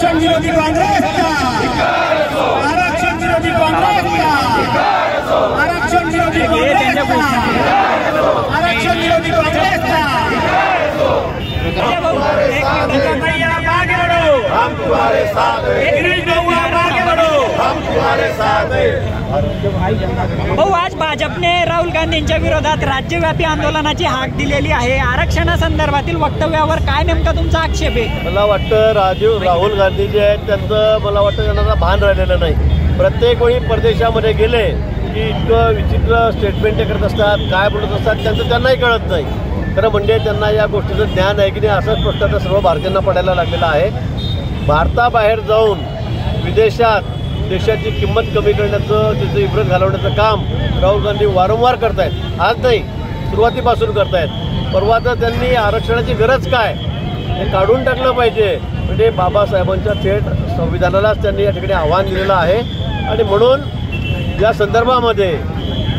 आरक्षण विरोधी काँग्रेसचा, आरक्षण विरोधी काँग्रेसचा, आरक्षण विरोधी काँग्रेसचा, आरक्षण विरोधी काँग्रेसचा। हम तुम्हारे साथ हम तुम्हारे साथ भाऊ, आज भाजपने राहुल गांधींच्या विरोधात राज्यव्यापी आंदोलनाची हाक दिलेली आहे। आरक्षणासंदर्भातील वक्तव्यावर काय नेमका तुमचा आक्षेप आहे? मला वाटतं राहुल गांधी जे आहेत त्यांचं मला वाटतं त्यांना भान राहिलेलं नाही। प्रत्येक वेळी परदेशामध्ये गेले की इतकं विचित्र स्टेटमेंट ते करत असतात, काय बोलत असतात त्यांचं त्यांनाही कळत नाही। खरं म्हणजे त्यांना या गोष्टीचं ज्ञान आहे की नाही असं स्पष्ट आता सर्व भारतीयांना पडायला लागलेलं आहे। भारताबाहेर जाऊन विदेशात देशाची किंमत कमी करण्याचं त्याचं इब्रत घालवण्याचं काम राहुल गांधी वारंवार करतायत, आज नाही सुरुवातीपासून करतायत। परवा तर त्यांनी आरक्षणाची गरज काय हे काढून टाकलं पाहिजे, म्हणजे बाबासाहेबांच्या थेट संविधानालाच त्यांनी या ठिकाणी आव्हान दिलेलं आहे। आणि म्हणून या संदर्भामध्ये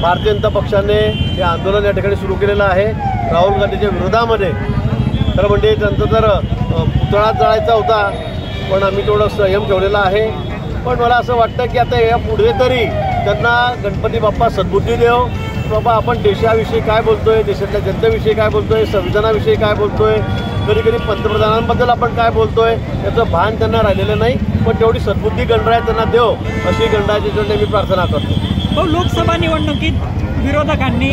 भारतीय जनता पक्षाने हे आंदोलन या ठिकाणी सुरू केलेलं आहे राहुल गांधीच्या विरोधामध्ये। खरं म्हणजे त्यांचं तर पुतळा जाळायचा होता, पण आम्ही थोडं संयम ठेवलेला आहे। पण मला असं वाटतं की आता या पुढे तरी त्यांना गणपती बाप्पा सद्बुद्धी देव, बाबा आपण देशाविषयी काय बोलतोय, देशातल्या जनतेविषयी काय बोलतोय, संविधानाविषयी काय बोलतोय, कधी कधी पंतप्रधानांबद्दल आपण काय बोलतोय याचं भान त्यांना राहिलेलं नाही। पण तेवढी सद्बुद्धी गणराय त्यांना देव अशी गणरायाची मी प्रार्थना करतो। भाऊ, लोकसभा निवडणुकीत विरोधकांनी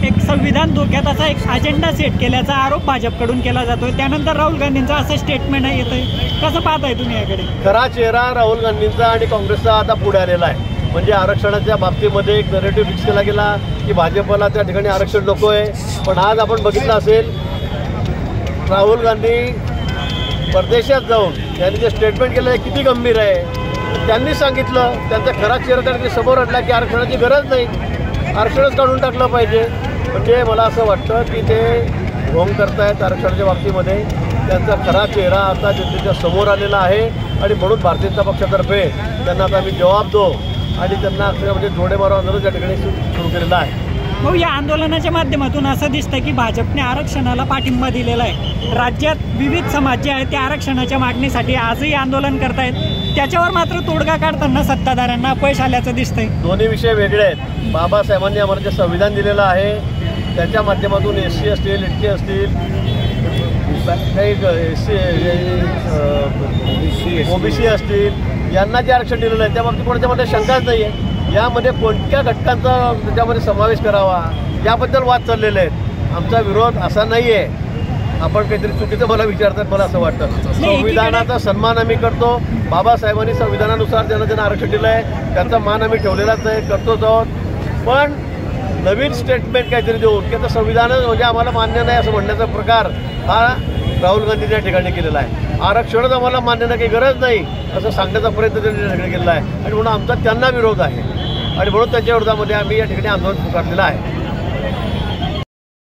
एक संविधान धोक्यात असा एक अजेंडा सेट केल्याचा आरोप भाजपकडून केला जातोय, त्यानंतर राहुल गांधींचं असं स्टेटमेंट येतंय, कसं पाहताय तुम्ही याकडे? खरा चेहरा राहुल गांधींचा आणि काँग्रेसचा आता पुढे आलेला आहे। म्हणजे आरक्षणाच्या बाबतीमध्ये एक नरेटिव्ह फिक्स केला गेला की भाजपला त्या ठिकाणी आरक्षण नको आहे। पण आज आपण बघितलं असेल राहुल गांधी परदेशात जाऊन त्यांनी जे स्टेटमेंट केलं आहे किती गंभीर आहे। त्यांनी सांगितलं, त्यांचा खरा चेहरा त्यांनी समोर आणला की आरक्षणाची गरज नाही, आरक्षणच काढून टाकलं पाहिजे। म्हणजे मला असं वाटतं की ते ढोंग करतायत आरक्षणाच्या बाबतीमध्ये। त्यांचा खरा चेहरा आता जनतेच्या समोर आलेला आहे आणि म्हणून भारतीय जनता पक्षातर्फे त्यांना आता आम्ही जबाब दो आणि त्यांना म्हणजे जोडे मारो आंदोलन त्या ठिकाणी सुरू केलेलं आहे। हो, या आंदोलनाच्या माध्यमातून असं दिसतं की भाजपने आरक्षणाला पाठिंबा दिलेला आहे। राज्यात विविध समाज जे आहेत ते आरक्षणाच्या मागणीसाठी आजही आंदोलन करतायत, त्याच्यावर मात्र तोडगा काढताना सत्ताधाऱ्यांना अपयश आल्याचं दिसतंय। दोन्ही विषय वेगळे आहेत। बाबासाहेबांनी आम्हाला जे संविधान दिलेलं आहे त्याच्या माध्यमातून SC असतील, ST असतील, काही OBC असतील, यांना जे आरक्षण दिलेलं आहे त्याबाबतीत कोणाच्यामध्ये शंकाच नाही आहे। यामध्ये कोणत्या घटकांचा त्याच्यामध्ये समावेश करावा याबद्दल वाद चाललेले आहेत। आमचा विरोध असा नाही आहे, आपण काहीतरी चुकीचं मला विचारतात, मला असं वाटतं संविधानाचा सन्मान आम्ही करतो। बाबासाहेबांनी संविधानानुसार ज्यांना आरक्षण दिलं आहे त्यांचा मान आम्ही ठेवलेलाच आहे, करतोच आहोत। पण नवीन स्टेटमेंट काहीतरी देऊन की आता संविधान म्हणजे आम्हाला मान्य नाही असं म्हणण्याचा प्रकार हा राहुल गांधींनी या ठिकाणी केलेला आहे। आरक्षणच आम्हाला मान्य नाही, काही गरज नाही असं सांगण्याचा प्रयत्न त्यांनी या ठिकाणी केलेला आहे आणि म्हणून आमचा त्यांना विरोध आहे आणि म्हणून त्यांच्या विरोधामध्ये आम्ही या ठिकाणी आंदोलन पुकारलेलं आहे।